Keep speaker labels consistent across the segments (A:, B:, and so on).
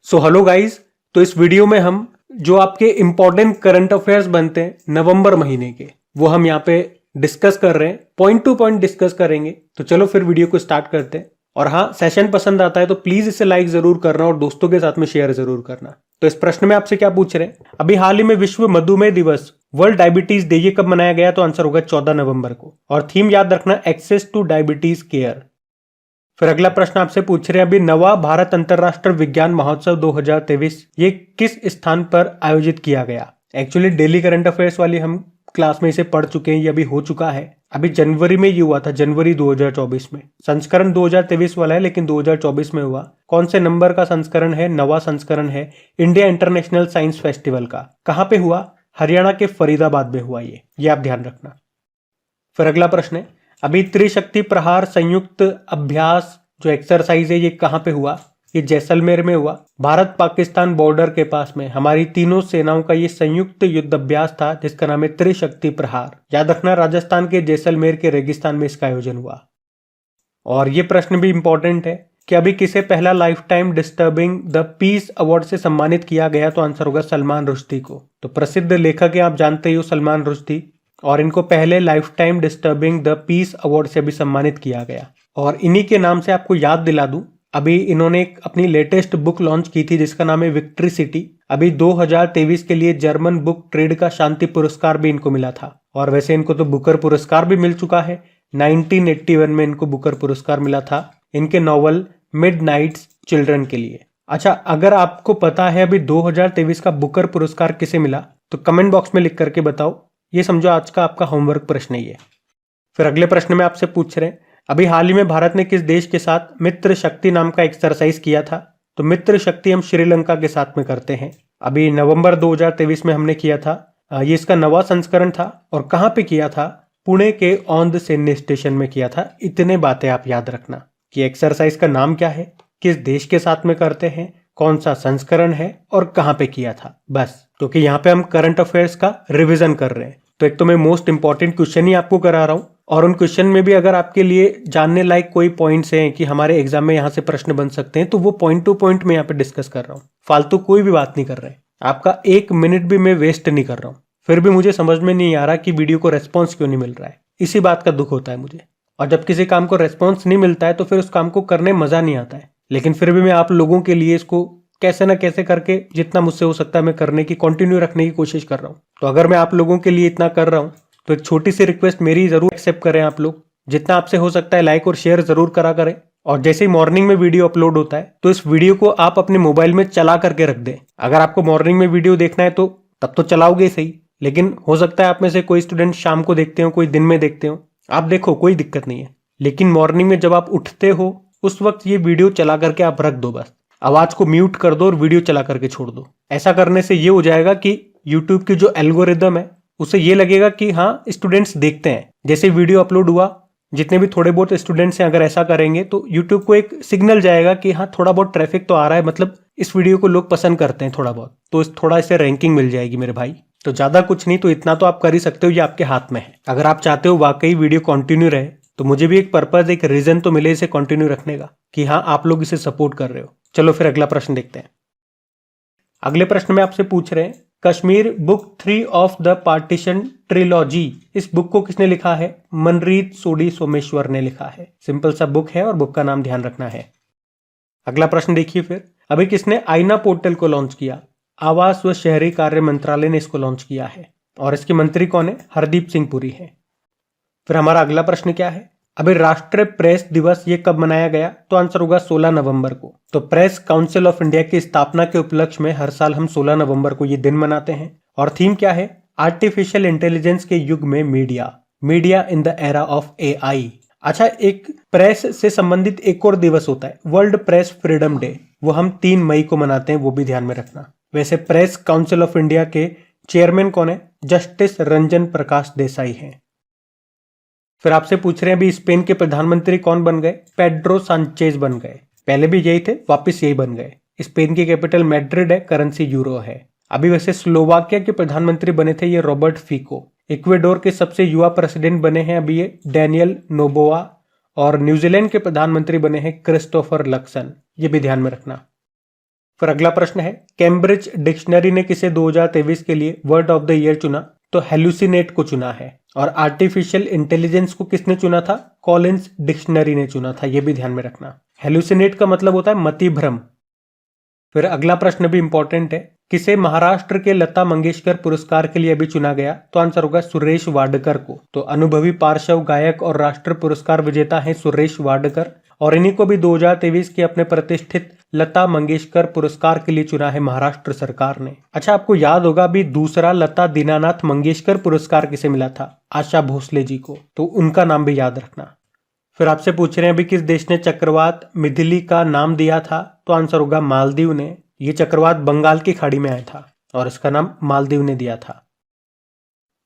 A: So hello guys. तो इस video में हम जो आपके इंपॉर्टेंट करंट अफेयर्स बनते हैं नवंबर महीने के, वो हम यहाँ पे डिस्कस कर रहे हैं, पॉइंट टू पॉइंट डिस्कस करेंगे। तो चलो फिर वीडियो को स्टार्ट करते हैं। और हाँ, सेशन पसंद आता है तो प्लीज इसे लाइक जरूर करना और दोस्तों के साथ में शेयर जरूर करना। तो इस प्रश्न में आपसे क्या पूछ रहे हैं, अभी हाल ही में विश्व मधुमेह दिवस, वर्ल्ड डायबिटीज डे, ये कब मनाया गया? तो आंसर होगा 14 नवंबर को। और थीम याद रखना, एक्सेस टू डायबिटीज केयर। फिर अगला प्रश्न आपसे पूछ रहे हैं, अभी नवा भारत अंतरराष्ट्रीय विज्ञान महोत्सव 2023 ये किस स्थान पर आयोजित किया गया? एक्चुअली डेली करंट अफेयर्स वाली हम क्लास में इसे पढ़ चुके हैं, ये अभी हो चुका है। अभी जनवरी में ये हुआ था, जनवरी 2024 में। संस्करण 2023 वाला है लेकिन 2024 में हुआ। कौन से नंबर का संस्करण है? नवा संस्करण है इंडिया इंटरनेशनल साइंस फेस्टिवल का। कहां पे हुआ? हरियाणा के फरीदाबाद में हुआ ये आप ध्यान रखना। फिर अगला प्रश्न है, अभी त्रिशक्ति प्रहार संयुक्त अभ्यास जो एक्सरसाइज है ये कहां पे हुआ? ये जैसलमेर में हुआ। भारत पाकिस्तान बॉर्डर के पास में हमारी तीनों सेनाओं का ये संयुक्त युद्ध अभ्यास था जिसका नाम है त्रिशक्ति प्रहार। याद रखना, राजस्थान के जैसलमेर के रेगिस्तान में इसका आयोजन हुआ। और ये प्रश्न भी इंपॉर्टेंट है कि अभी किसे पहला life time disturbing the peace award से सम्मानित किया गया? तो आंसर होगा सलमान रुश्दी को। तो प्रसिद्ध लेखक है, आप जानते ही हो, सलमान रुश्दी। और इनको पहले life time disturbing the peace award से भी सम्मानित किया गया। और इन्हीं के नाम से आपको याद दिला दूं, अभी इन्होंने एक अपनी लेटेस्ट बुक लॉन्च की थी जिसका नाम है विक्ट्री सिटी। अभी 2023 के लिए जर्मन बुक ट्रेड का शांति पुरस्कार भी इनको मिला था। और वैसे इनको तो बुकर पुरस्कार भी मिल चुका है। 1981 में इनको बुकर पुरस्कार मिला था इनके नॉवल मिडनाइट्स चिल्ड्रन के लिए। अच्छा, अगर आपको पता है अभी 2023 का बुकर पुरस्कार किसे मिला तो कमेंट बॉक्स में लिख करके बताओ। ये समझो आज का आपका होमवर्क प्रश्न ही है। फिर अगले प्रश्न में आपसे पूछ रहे हैं, अभी हाल ही में भारत ने किस देश के साथ मित्र शक्ति नाम का एक्सरसाइज किया था? तो मित्र शक्ति हम श्रीलंका के साथ में करते हैं। अभी नवंबर 2023 में हमने किया था। ये इसका नवा संस्करण था। और कहाँ पे किया था? पुणे के औंध सैन्य स्टेशन में किया था। इतने बातें आप याद रखना कि एक्सरसाइज का नाम क्या है, किस देश के साथ में करते हैं, कौन सा संस्करण है और कहाँ पे किया था, बस। क्योंकि यहाँ पे हम करंट अफेयर्स का रिवीजन कर रहे हैं तो एक तो मैं मोस्ट इंपॉर्टेंट क्वेश्चन ही आपको करा रहा हूँ। और उन क्वेश्चन में भी अगर आपके लिए जानने लायक कोई पॉइंट्स हैं कि हमारे एग्जाम में यहाँ से प्रश्न बन सकते हैं तो वो पॉइंट टू पॉइंट मैं यहाँ पे डिस्कस कर रहा हूँ। फालतू कोई भी बात नहीं कर रहे, आपका एक मिनट भी मैं वेस्ट नहीं कर रहा हूँ। फिर भी मुझे समझ में नहीं आ रहा कि वीडियो को रेस्पॉन्स क्यों नहीं मिल रहा है। इसी बात का दुख होता है मुझे। और जब किसी काम को रेस्पॉन्स नहीं मिलता है तो फिर उस काम को करने मजा नहीं आता है। लेकिन फिर भी मैं आप लोगों के लिए इसको कैसे ना कैसे करके जितना मुझसे हो सकता है मैं करने की, कंटिन्यू रखने की कोशिश कर रहा हूँ। तो अगर मैं आप लोगों के लिए इतना कर रहा हूँ तो एक छोटी सी रिक्वेस्ट मेरी जरूर एक्सेप्ट करें आप लोग। जितना आपसे हो सकता है लाइक और शेयर जरूर करा करें। और जैसे ही मॉर्निंग में वीडियो अपलोड होता है तो इस वीडियो को आप अपने मोबाइल में चला करके रख दें। अगर आपको मॉर्निंग में वीडियो देखना है तो तब तो चलाओगे सही, लेकिन हो सकता है आप में से कोई स्टूडेंट शाम को देखते हो, कोई दिन में देखते हो। आप देखो, कोई दिक्कत नहीं है, लेकिन मॉर्निंग में जब आप उठते हो उस वक्त ये वीडियो चला करके आप रख दो। बस आवाज को म्यूट कर दो और वीडियो चला करके छोड़ दो। ऐसा करने से ये हो जाएगा कि यूट्यूब की जो एल्गोरिदम है उसे ये लगेगा कि हाँ, स्टूडेंट्स देखते हैं। जैसे वीडियो अपलोड हुआ, जितने भी थोड़े बहुत स्टूडेंट्स हैं अगर ऐसा करेंगे तो यूट्यूब को एक सिग्नल जाएगा कि हाँ, थोड़ा बहुत ट्रैफिक तो आ रहा है, मतलब इस वीडियो को लोग पसंद करते हैं थोड़ा बहुत, तो थोड़ा इसे रैंकिंग मिल जाएगी मेरे भाई। तो ज्यादा कुछ नहीं, तो इतना तो आप कर ही सकते हो, ये आपके हाथ में है। अगर आप चाहते हो वाकई वीडियो कंटिन्यू रहे तो मुझे भी एक पर्पज, एक रीजन तो मिले इसे कंटिन्यू रखने का कि हाँ, आप लोग इसे सपोर्ट कर रहे हो। चलो फिर अगला प्रश्न देखते हैं। अगले प्रश्न में आपसे पूछ रहे हैं, Kashmir book 3 of the partition trilogy, इस बुक को किसने लिखा है? मनरीत सोडी सोमेश्वर ने लिखा है। सिंपल सा बुक है और बुक का नाम ध्यान रखना है। अगला प्रश्न देखिए फिर, अभी किसने आईना पोर्टल को लॉन्च किया? आवास व शहरी कार्य मंत्रालय ने इसको लॉन्च किया है। और इसके मंत्री कौन है? हरदीप सिंह पुरी है। फिर हमारा अगला प्रश्न क्या है, अभी राष्ट्रीय प्रेस दिवस ये कब मनाया गया? तो आंसर होगा 16 नवंबर को। तो प्रेस काउंसिल ऑफ इंडिया की स्थापना के उपलक्ष्य में हर साल हम 16 नवंबर को ये दिन मनाते हैं। और थीम क्या है? आर्टिफिशियल इंटेलिजेंस के युग में media in the era of AI. अच्छा, एक प्रेस से संबंधित एक और दिवस होता है, वर्ल्ड प्रेस फ्रीडम डे। वो हम 3 मई को मनाते हैं, वो भी ध्यान में रखना। वैसे प्रेस काउंसिल ऑफ इंडिया के चेयरमैन कौन है? जस्टिस रंजन प्रकाश देसाई हैं। फिर आपसे पूछ रहे हैं, अभी स्पेन के प्रधानमंत्री कौन बन गए? पेड्रो सांचेज बन गए। पहले भी यही थे, वापस यही बन गए। स्पेन की कैपिटल मैड्रिड है, करेंसी यूरो है। अभी वैसे स्लोवाकिया के प्रधानमंत्री बने थे ये रॉबर्ट फीको। इक्वेडोर के सबसे युवा प्रेसिडेंट बने हैं अभी ये डैनियल नोबोआ। और न्यूजीलैंड के प्रधानमंत्री बने हैं क्रिस्टोफर लक्सन। ये भी ध्यान में रखना। फिर अगला प्रश्न है, कैम्ब्रिज डिक्शनरी ने किसे 2023 के लिए वर्ड ऑफ द ईयर चुना? तो हेलुसिनेट को चुना है। और आर्टिफिशियल इंटेलिजेंस को किसने चुना था? कॉलिंस डिक्शनरी ने चुना था, यह भी ध्यान में रखना। हेलुसिनेट का मतलब होता है मति भ्रम। फिर अगला प्रश्न भी इंपॉर्टेंट है, किसे महाराष्ट्र के लता मंगेशकर पुरस्कार के लिए अभी चुना गया? तो आंसर होगा सुरेश वाडकर को। तो अनुभवी पार्श्व गायक और राष्ट्र पुरस्कार विजेता हैं सुरेश वाडकर, और इन्हीं को भी 2023 के अपने प्रतिष्ठित लता मंगेशकर पुरस्कार के लिए चुना है महाराष्ट्र सरकार ने। अच्छा, आपको याद होगा अभी दूसरा लता दीनानाथ मंगेशकर पुरस्कार किसे मिला था? आशा भोसले जी को, तो उनका नाम भी याद रखना। फिर आपसे पूछ रहे हैं अभी किस देश ने चक्रवात मिथिली का नाम दिया था? तो आंसर होगा मालदीव ने। ये चक्रवात बंगाल की खाड़ी में आया था और इसका नाम मालदीव ने दिया था।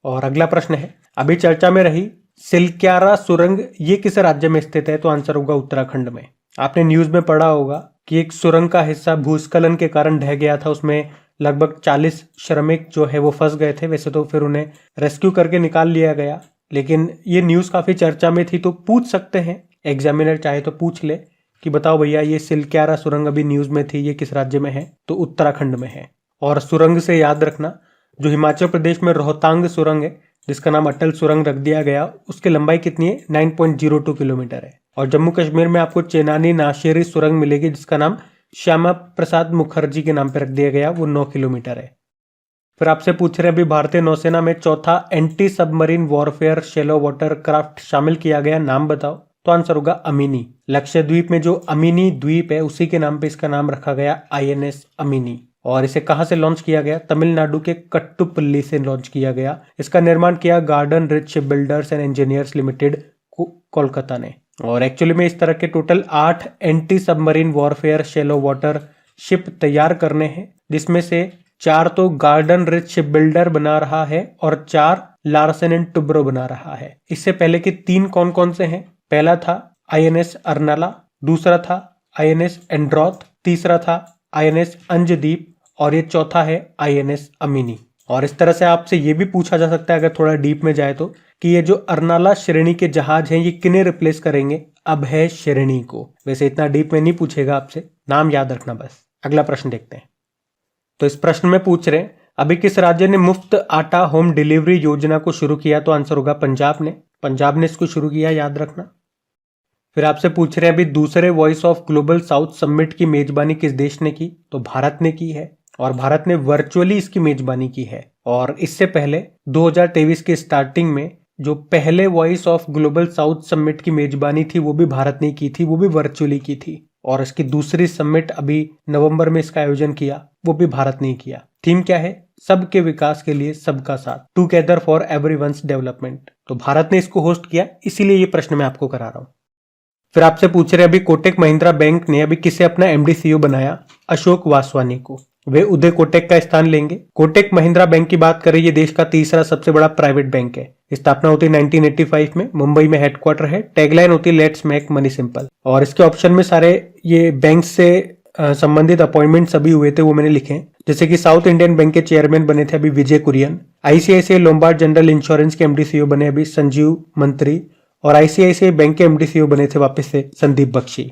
A: और अगला प्रश्न है, अभी चर्चा में रही सिलक्यारा सुरंग, ये किस राज्य में स्थित है? तो आंसर होगा उत्तराखंड में। आपने न्यूज में पढ़ा होगा कि एक सुरंग का हिस्सा भूस्खलन के कारण ढह गया था, उसमें लगभग 40 श्रमिक जो है वो फंस गए थे। वैसे तो फिर उन्हें रेस्क्यू करके निकाल लिया गया, लेकिन ये न्यूज काफी चर्चा में थी, तो पूछ सकते हैं एग्जामिनर चाहे तो पूछ ले कि बताओ भैया ये सिलक्यारा सुरंग अभी न्यूज में थी, ये किस राज्य में है? तो उत्तराखंड में है। और सुरंग से याद रखना, जो हिमाचल प्रदेश में रोहतांग सुरंग है जिसका नाम अटल सुरंग रख दिया गया, उसकी लंबाई कितनी है? 9.02 किलोमीटर है। और जम्मू कश्मीर में आपको चेनानी नाशेरी सुरंग मिलेगी जिसका नाम श्यामा प्रसाद मुखर्जी के नाम पर रख दिया गया, वो 9 किलोमीटर है। फिर आपसे पूछ रहे हैं अभी भारतीय नौसेना में चौथा anti submarine warfare shallow water craft शामिल किया गया, नाम बताओ? तो आंसर होगा अमिनी। लक्षद्वीप में जो अमिनी द्वीप है उसी के नाम पे इसका नाम रखा गया INS अमिनी। और इसे कहां से लॉन्च किया गया? तमिलनाडु के कट्टुपल्ली से लॉन्च किया गया। इसका निर्माण किया garden rich ship builders and engineers limited Kolkata ने। और एक्चुअली में इस तरह के total 8 anti submarine warfare shallow water ship तैयार करने हैं, जिसमें से 4 तो गार्डन रिच शिप बिल्डर बना रहा है और 4 लार्सन एंड टुब्रो बना रहा है। इससे पहले के 3 कौन कौन से हैं? पहला था INS अर्नाला, दूसरा था INS एंड्रॉथ, तीसरा था INS अंजदीप और ये चौथा है INS अमिनी। और इस तरह से आपसे ये भी पूछा जा सकता है अगर थोड़ा डीप में जाए तो, कि ये जो अर्नाला श्रेणी के जहाज हैं ये किन्हें रिप्लेस करेंगे? अभय श्रेणी को। वैसे इतना डीप में नहीं पूछेगा आपसे, नाम याद रखना बस। अगला प्रश्न देखते हैं। तो इस प्रश्न में पूछ रहे हैं अभी किस राज्य ने मुफ्त आटा होम डिलीवरी योजना को शुरू किया? तो आंसर होगा पंजाब ने। पंजाब ने इसको शुरू किया, याद रखना। फिर आपसे पूछ रहे हैं अभी दूसरे voice of global south summit की मेजबानी किस देश ने की? तो भारत ने की है, और भारत ने वर्चुअली इसकी मेजबानी की है। और इससे पहले 2023 के स्टार्टिंग में जो पहले voice of global south summit की मेजबानी थी वो भी भारत ने की थी, वो भी वर्चुअली की थी। और इसकी दूसरी समिट अभी नवंबर में इसका आयोजन किया, वो भी भारत ने किया। थीम क्या है? सबके विकास के लिए सबका साथ, टुगेदर फॉर एवरीवन्स डेवलपमेंट। तो भारत ने इसको होस्ट किया, इसीलिए ये प्रश्न मैं आपको करा रहा हूं। फिर आपसे पूछ रहे अभी कोटक महिंद्रा बैंक ने अभी किसे अपना MD CEO बनाया? अशोक वासवानी को। वे उदय कोटक का स्थान लेंगे। कोटक महिंद्रा बैंक की बात करें, ये देश का तीसरा सबसे बड़ा प्राइवेट बैंक है। स्थापना होती है 1985 में, मुंबई में हेडक्वार्टर है। टैगलाइन होती है लेट्स मेक मनी सिंपल। और इसके ऑप्शन में सारे ये बैंक से संबंधित अपॉइंटमेंट सभी हुए थे, वो मैंने लिखे हैं। जैसे कि साउथ इंडियन बैंक के चेयरमैन बने थे अभी Vijay Kurian. ICICI Lombard general insurance के MD CEO बने अभी संजीव मंत्री। और ICICI बैंक के MD CEO बने थे वापस से संदीप बख्शी।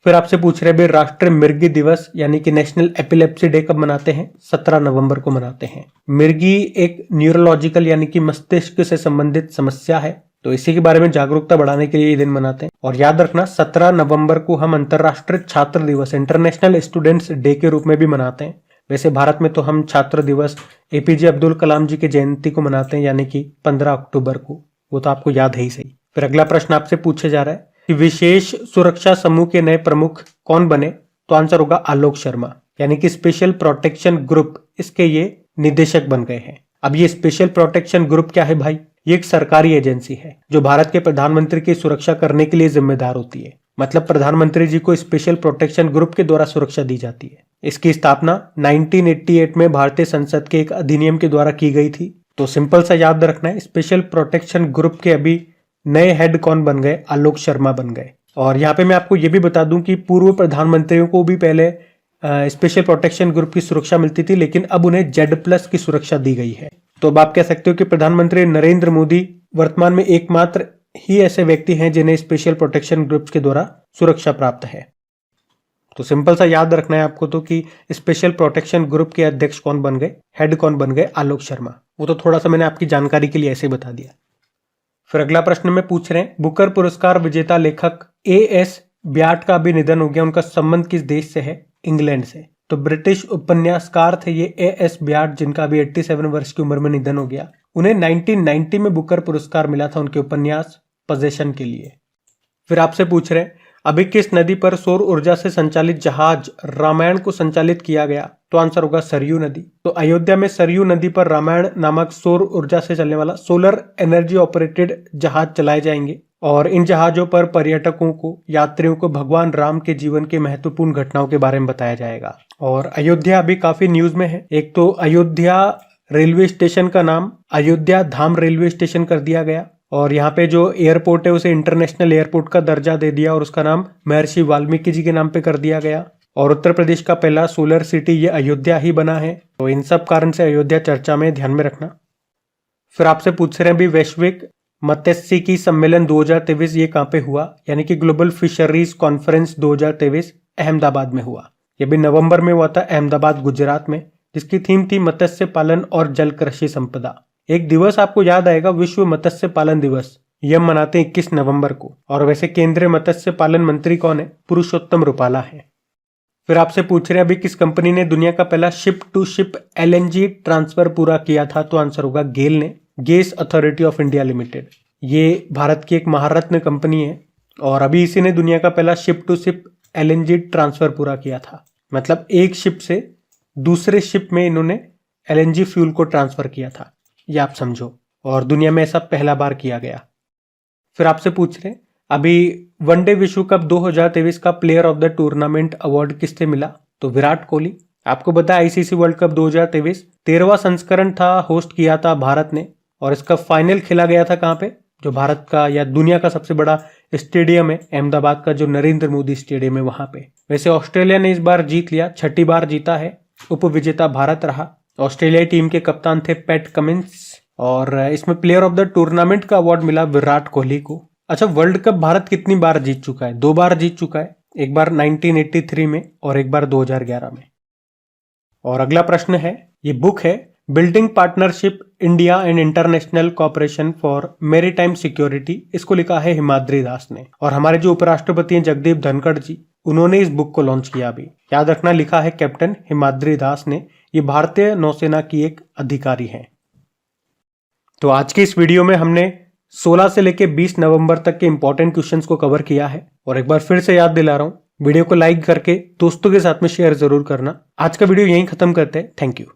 A: फिर आपसे पूछ रहे हैं राष्ट्रीय मिर्गी दिवस यानी कि नेशनल एपिलेप्सी डे कब मनाते हैं? 17 नवंबर को मनाते हैं। मिर्गी एक न्यूरोलॉजिकल यानी कि मस्तिष्क से संबंधित समस्या है, तो इसी के बारे में जागरूकता बढ़ाने के लिए ये दिन मनाते हैं। और याद रखना 17 नवंबर को हम अंतर्राष्ट्रीय छात्र दिवस इंटरनेशनल स्टूडेंट्स डे के रूप में भी मनाते हैं। वैसे भारत में तो हम छात्र दिवस APJ अब्दुल कलाम जी की जयंती को मनाते हैं, यानी कि 15 अक्टूबर को। वो तो आपको याद है ही सही। फिर अगला प्रश्न आपसे पूछे जा रहा है कि विशेष सुरक्षा समूह के नए प्रमुख कौन बने? तो आंसर होगा आलोक शर्मा, यानी कि स्पेशल प्रोटेक्शन ग्रुप, इसके ये निदेशक बन गए हैं। अब ये स्पेशल प्रोटेक्शन ग्रुप क्या है भाई? ये एक सरकारी एजेंसी है जो भारत के प्रधानमंत्री की सुरक्षा करने के लिए जिम्मेदार होती है। मतलब प्रधानमंत्री जी को स्पेशल प्रोटेक्शन ग्रुप के द्वारा सुरक्षा दी जाती है। इसकी स्थापना 1988 में भारतीय संसद के एक अधिनियम के द्वारा की गई थी। तो सिंपल सा याद रखना है, स्पेशल प्रोटेक्शन ग्रुप के अभी नए हेड कौन बन गए? आलोक शर्मा बन गए। और यहाँ पे मैं आपको ये भी बता दूं कि पूर्व प्रधानमंत्रियों को भी पहले स्पेशल प्रोटेक्शन ग्रुप की सुरक्षा मिलती थी, लेकिन अब उन्हें Z+ की सुरक्षा दी गई है। तो अब आप कह सकते हो कि प्रधानमंत्री नरेंद्र मोदी वर्तमान में एकमात्र ही ऐसे व्यक्ति हैं जिन्हें स्पेशल प्रोटेक्शन ग्रुप्स के द्वारा सुरक्षा प्राप्त है। तो सिंपल सा याद रखना है आपको तो कि स्पेशल प्रोटेक्शन ग्रुप के अध्यक्ष कौन बन गए, हेड कौन बन गए, आलोक शर्मा। वो तो थोड़ा सा मैंने आपकी जानकारी के लिए ऐसे बता दिया। फिर अगला प्रश्न में पूछ रहे हैं, बुकर पुरस्कार विजेता लेखक A.S. ब्याट का भी निधन हो गया, उनका संबंध किस देश से है? इंग्लैंड से। तो ब्रिटिश उपन्यासकार थे ये A.S. ब्याट, जिनका अभी 87 वर्ष की उम्र में निधन हो गया। उन्हें 1990 में बुकर पुरस्कार मिला था उनके उपन्यास पजेशन के लिए। फिर आपसे पूछ रहे हैं, अभी किस नदी पर सौर ऊर्जा से संचालित जहाज रामायण को संचालित किया गया? तो आंसर होगा सरयू नदी। तो अयोध्या में सरयू नदी पर रामायण नामक सौर ऊर्जा से चलने वाला सोलर एनर्जी ऑपरेटेड जहाज चलाए जाएंगे और इन जहाजों पर पर्यटकों को, यात्रियों को भगवान राम के जीवन के महत्वपूर्ण घटनाओं के बारे में बताया जाएगा। और अयोध्या अभी काफी न्यूज में है। एक तो अयोध्या रेलवे स्टेशन का नाम अयोध्या धाम रेलवे स्टेशन कर दिया गया और यहाँ पे जो एयरपोर्ट है उसे इंटरनेशनल एयरपोर्ट का दर्जा दे दिया और उसका नाम महर्षि वाल्मीकि जी के नाम पे कर दिया गया। और उत्तर प्रदेश का पहला सोलर सिटी ये अयोध्या ही बना है। तो इन सब कारण से अयोध्या चर्चा में, ध्यान में रखना। फिर आपसे पूछ रहे हैं भी वैश्विक मत्स्यिकी सम्मेलन 2023 ये कहाँ पे हुआ? यानी कि ग्लोबल फिशरीज कॉन्फ्रेंस 2023 अहमदाबाद में हुआ। ये भी नवंबर में हुआ था अहमदाबाद गुजरात में, जिसकी थीम थी मत्स्य पालन और जल कृषि संपदा। एक दिवस आपको याद आएगा, विश्व मत्स्य पालन दिवस, यह मनाते 21 नवंबर को। और वैसे केंद्रीय मत्स्य पालन मंत्री कौन है? पुरुषोत्तम रूपाला है। फिर आपसे पूछ रहे हैं अभी किस कंपनी ने दुनिया का पहला ship to ship LNG transfer पूरा किया था? तो आंसर होगा गेल ने, gas authority of India limited. ये भारत की एक महारत्न कंपनी है और अभी इसी ने दुनिया का पहला ship to ship LNG transfer पूरा किया था। मतलब एक शिप से दूसरे शिप में इन्होंने LNG फ्यूल को ट्रांसफर किया था, ये आप समझो। और दुनिया में ऐसा पहला बार किया गया। फिर आपसे पूछ रहे हैं अभी वनडे विश्व कप 2023 का player of the tournament award किससे मिला? तो विराट कोहली। आपको पता है ICC वर्ल्ड कप 2023 13वां संस्करण था, होस्ट किया था भारत ने और इसका फाइनल खेला गया था कहाँ पे? जो भारत का या दुनिया का सबसे बड़ा स्टेडियम है अहमदाबाद का, जो नरेंद्र मोदी स्टेडियम है वहां पे। वैसे ऑस्ट्रेलिया ने इस बार जीत लिया, 6ठी बार जीता है, उपविजेता भारत रहा। ऑस्ट्रेलिया टीम के कप्तान थे पैट कमिंस और इसमें प्लेयर ऑफ द टूर्नामेंट का अवार्ड मिला विराट कोहली को। अच्छा, वर्ल्ड कप भारत कितनी बार जीत चुका है? 2 बार जीत चुका है, एक बार 1983 में और एक बार 2011 में। और अगला प्रश्न है, ये बुक है building partnership India and international cooperation for maritime security, इसको लिखा है हिमाद्री दास ने। और हमारे जो उपराष्ट्रपति हैं जगदीप धनखड़ जी, उन्होंने इस बुक को लॉन्च किया। अभी याद रखना, लिखा है कैप्टन हिमाद्री दास ने। ये भारतीय नौसेना की एक अधिकारी हैं। तो आज के इस वीडियो में हमने 16 से लेके 20 नवंबर तक के इंपॉर्टेंट क्वेश्चंस को कवर किया है। और एक बार फिर से याद दिला रहा हूं, वीडियो को लाइक करके दोस्तों के साथ में शेयर जरूर करना। आज का वीडियो यहीं खत्म करते हैं। Thank you.